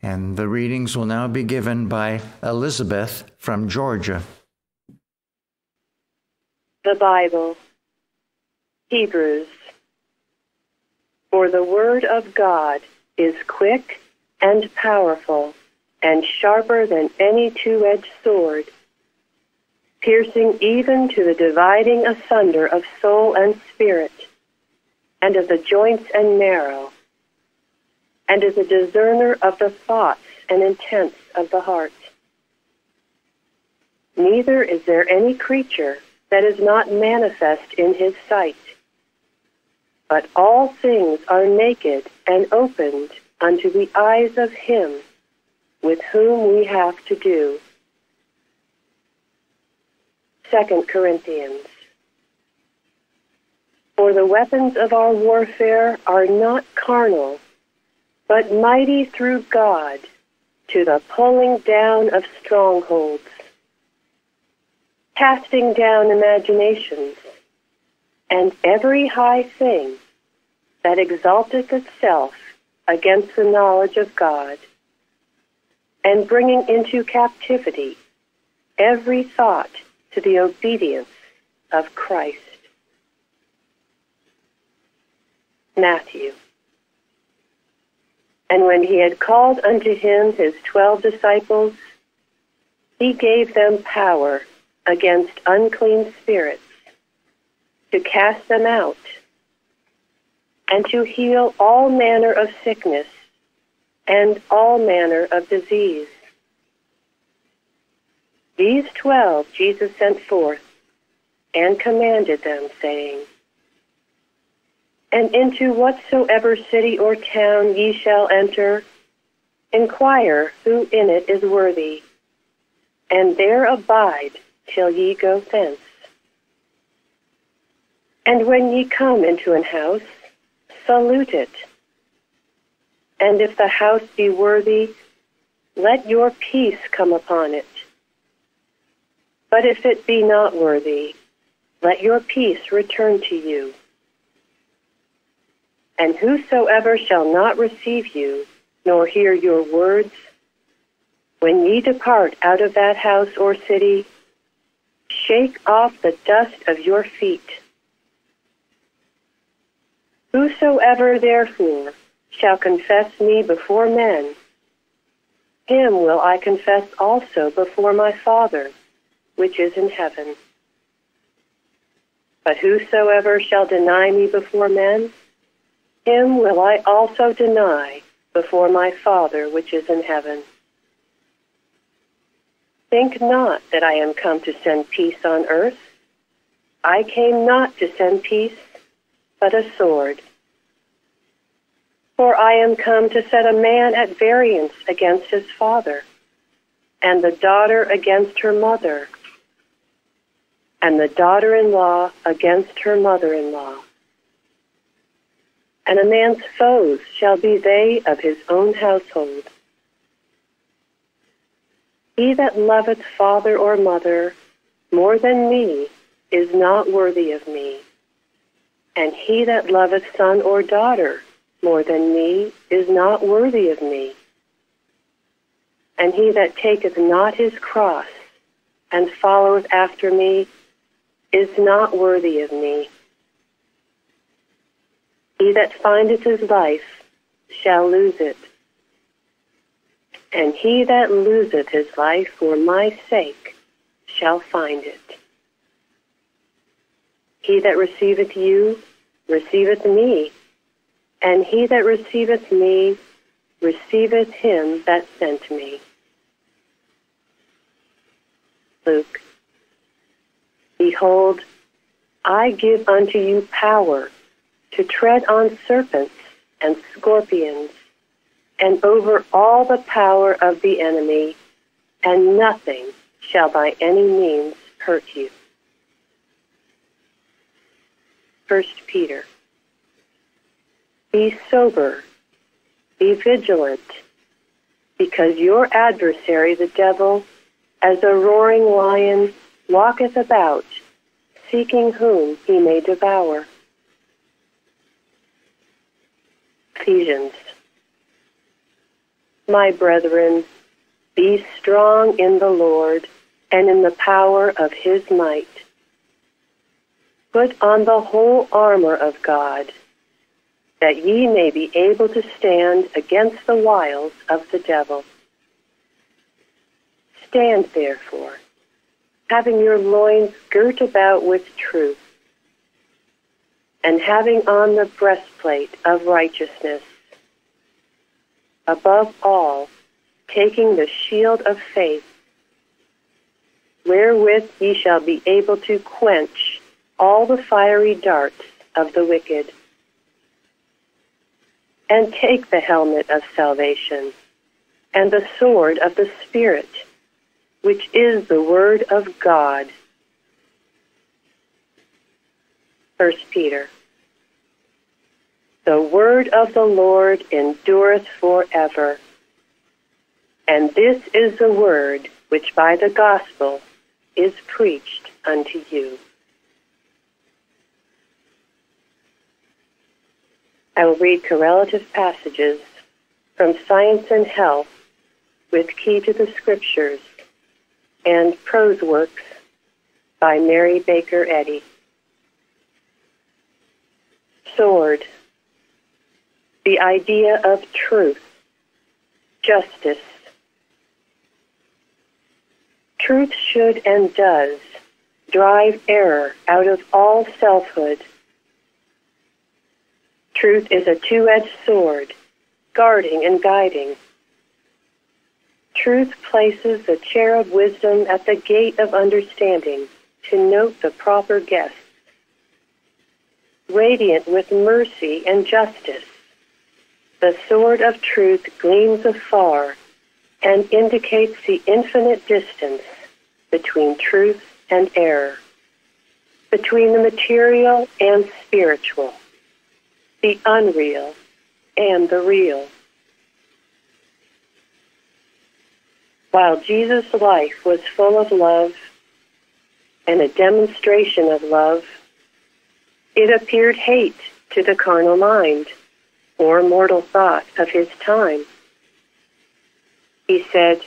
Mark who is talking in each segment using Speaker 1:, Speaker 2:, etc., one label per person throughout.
Speaker 1: And the readings will now be given by Elizabeth from Georgia.
Speaker 2: The Bible, Hebrews. For the word of God is quick and powerful and sharper than any two-edged sword, piercing even to the dividing asunder of soul and spirit, and of the joints and marrow, and is a discerner of the thoughts and intents of the heart. Neither is there any creature that is not manifest in his sight, but all things are naked and opened unto the eyes of him with whom we have to do. 2 Corinthians. For the weapons of our warfare are not carnal, but mighty through God to the pulling down of strongholds, casting down imaginations, and every high thing that exalteth itself against the knowledge of God, and bringing into captivity every thought to the obedience of Christ. Matthew. And when he had called unto him his 12 disciples, he gave them power against unclean spirits, to cast them out, and to heal all manner of sickness and all manner of disease. These 12 Jesus sent forth, and commanded them, saying, And into whatsoever city or town ye shall enter, inquire who in it is worthy, and there abide till ye go thence. And when ye come into an house, salute it. And if the house be worthy, let your peace come upon it. But if it be not worthy, let your peace return to you. And whosoever shall not receive you, nor hear your words, when ye depart out of that house or city, shake off the dust of your feet. Whosoever therefore shall confess me before men, him will I confess also before my Father, which is in heaven. But whosoever shall deny me before men, him will I also deny before my Father, which is in heaven. Think not that I am come to send peace on earth. I came not to send peace, but a sword. For I am come to set a man at variance against his father, and the daughter against her mother, and the daughter-in-law against her mother-in-law. And a man's foes shall be they of his own household. He that loveth father or mother more than me is not worthy of me, and he that loveth son or daughter more than me is not worthy of me. And he that taketh not his cross and followeth after me is not worthy of me. He that findeth his life shall lose it, and he that loseth his life for my sake shall find it. He that receiveth you receiveth me, and he that receiveth me receiveth him that sent me. Luke. Behold, I give unto you power to tread on serpents and scorpions, and over all the power of the enemy, and nothing shall by any means hurt you. 1 Peter. Be sober, be vigilant, because your adversary, the devil, as a roaring lion, walketh about, seeking whom he may devour. Ephesians. My brethren, be strong in the Lord and in the power of his might. Put on the whole armor of God, that ye may be able to stand against the wiles of the devil. Stand therefore, having your loins girt about with truth, and having on the breastplate of righteousness. Above all, taking the shield of faith, wherewith ye shall be able to quench all the fiery darts of the wicked. And take the helmet of salvation, and the sword of the Spirit, which is the word of God. 1 Peter. The word of the Lord endureth forever. And this is the word which by the gospel is preached unto you. I will read correlative passages from Science and Health with Key to the Scriptures and prose works by Mary Baker Eddy. Sword. The idea of truth, justice. Truth should and does drive error out of all selfhood. Truth is a two-edged sword, guarding and guiding. Truth places the chair of wisdom at the gate of understanding to note the proper guests. Radiant with mercy and justice, the sword of truth gleams afar and indicates the infinite distance between truth and error, between the material and spiritual, the unreal and the real. While Jesus' life was full of love and a demonstration of love, it appeared hate to the carnal mind or mortal thought of his time. He said,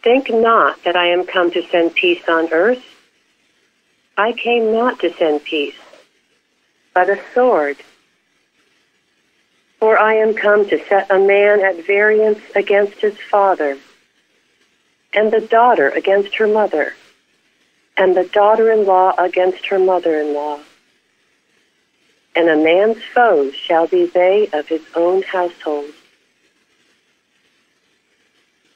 Speaker 2: "Think not that I am come to send peace on earth. I came not to send peace, but a sword. For I am come to set a man at variance against his father, and the daughter against her mother, and the daughter-in-law against her mother-in-law. And a man's foes shall be they of his own household."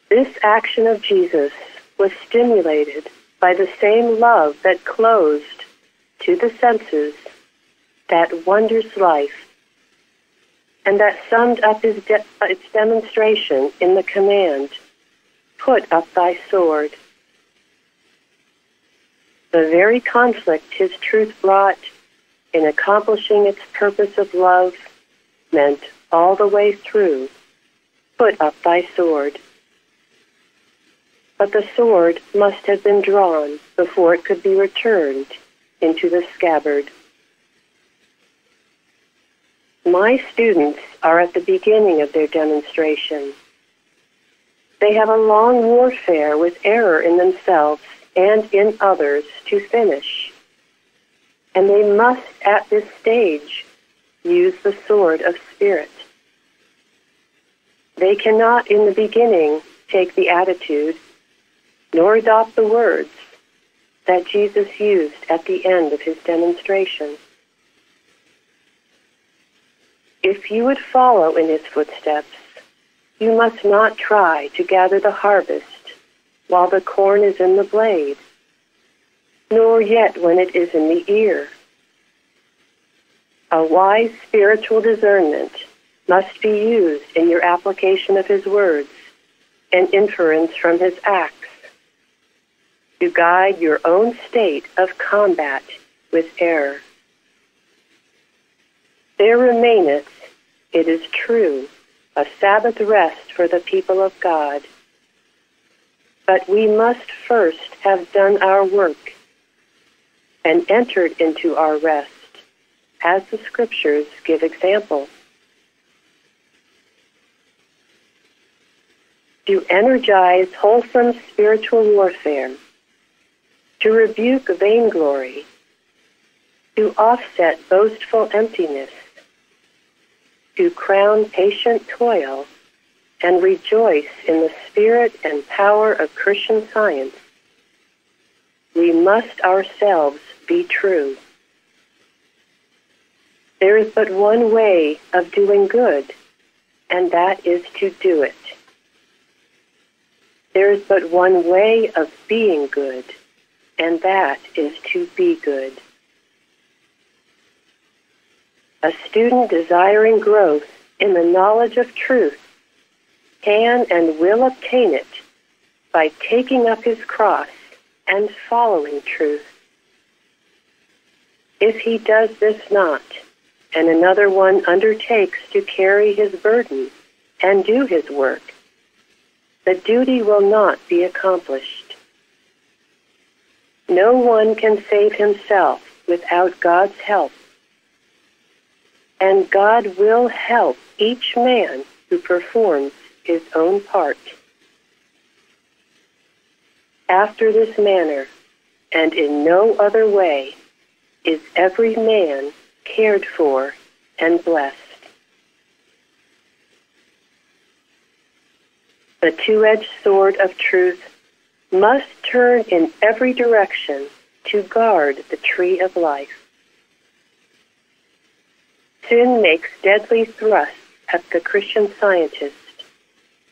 Speaker 2: This action of Jesus was stimulated by the same love that closed to the senses that wondrous life, and that summed up its demonstration in the command, "Put up thy sword." The very conflict his truth brought in accomplishing its purpose of love meant all the way through, "Put up thy sword." But the sword must have been drawn before it could be returned into the scabbard. My students are at the beginning of their demonstration. They have a long warfare with error in themselves and in others to finish. And they must, at this stage, use the sword of Spirit. They cannot, in the beginning, take the attitude, nor adopt the words that Jesus used at the end of his demonstration. If you would follow in his footsteps, you must not try to gather the harvest while the corn is in the blade, nor yet when it is in the ear. A wise spiritual discernment must be used in your application of his words and inference from his acts to guide your own state of combat with error. There remaineth, it is true, a Sabbath rest for the people of God. But we must first have done our work and entered into our rest, as the Scriptures give example. to energize wholesome spiritual warfare, to rebuke vainglory, to offset boastful emptiness, to crown patient toil, and rejoice in the spirit and power of Christian Science, we must ourselves be true. There is but one way of doing good, and that is to do it. There is but one way of being good, and that is to be good. A student desiring growth in the knowledge of truth can and will obtain it by taking up his cross and following truth. If he does this not, and another one undertakes to carry his burden and do his work, the duty will not be accomplished. No one can save himself without God's help, and God will help each man who performs his own part. After this manner, and in no other way, is every man cared for and blessed. The two-edged sword of truth must turn in every direction to guard the tree of life. Sin makes deadly thrusts at the Christian Scientist,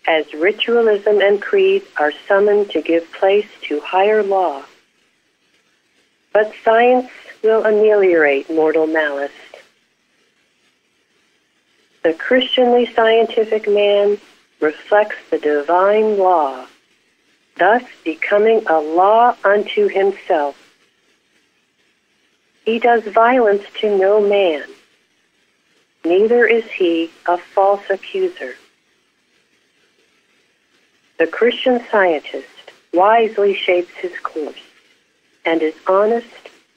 Speaker 2: as ritualism and creed are summoned to give place to higher law. But science will ameliorate mortal malice. The Christianly scientific man reflects the divine law, thus becoming a law unto himself. He does violence to no man, neither is he a false accuser. The Christian Scientist wisely shapes his course and is honest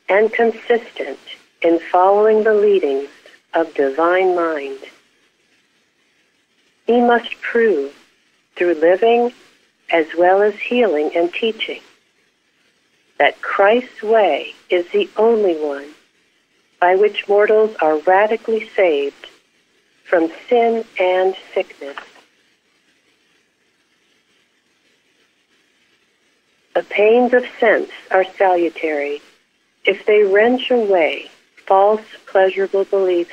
Speaker 2: and consistent in following the leadings of divine mind. He must prove, through living as well as healing and teaching, that Christ's way is the only one by which mortals are radically saved from sin and sickness. The pains of sense are salutary if they wrench away false pleasurable beliefs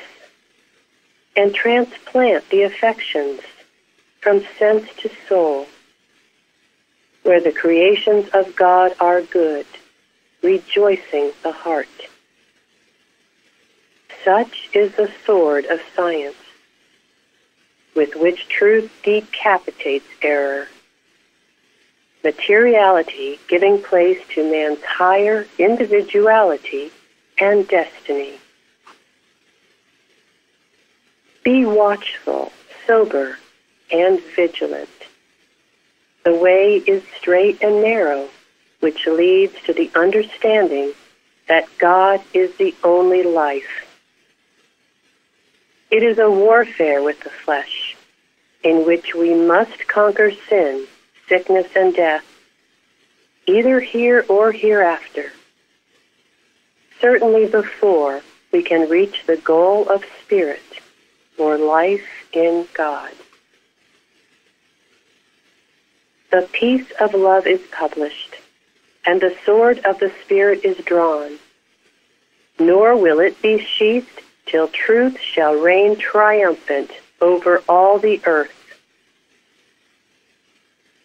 Speaker 2: and transplant the affections from sense to soul, where the creations of God are good, rejoicing the heart. Such is the sword of science, with which truth decapitates error, materiality giving place to man's higher individuality and destiny. Be watchful, sober, and vigilant. The way is straight and narrow, which leads to the understanding that God is the only life. It is a warfare with the flesh, in which we must conquer sin, sickness, and death, either here or hereafter. Certainly before we can reach the goal of spirit, or life in God. The peace of love is published, and the sword of the Spirit is drawn, nor will it be sheathed till truth shall reign triumphant over all the earth.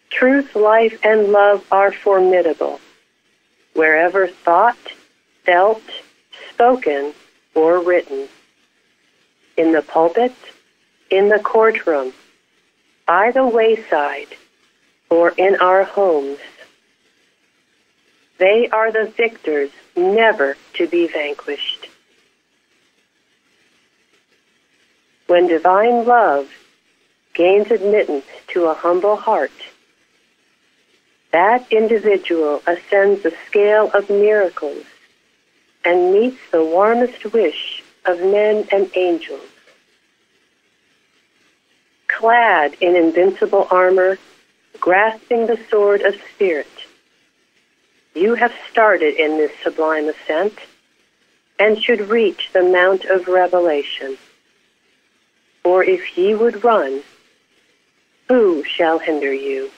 Speaker 2: Truth, life, and love are formidable, wherever thought, felt, spoken, or written. In the pulpit, in the courtroom, by the wayside, or in our homes. They are the victors never to be vanquished. When divine love gains admittance to a humble heart, that individual ascends the scale of miracles and meets the warmest wish of men and angels. Clad in invincible armor, grasping the sword of Spirit. You have started in this sublime ascent and should reach the Mount of Revelation. For if ye would run, who shall hinder you?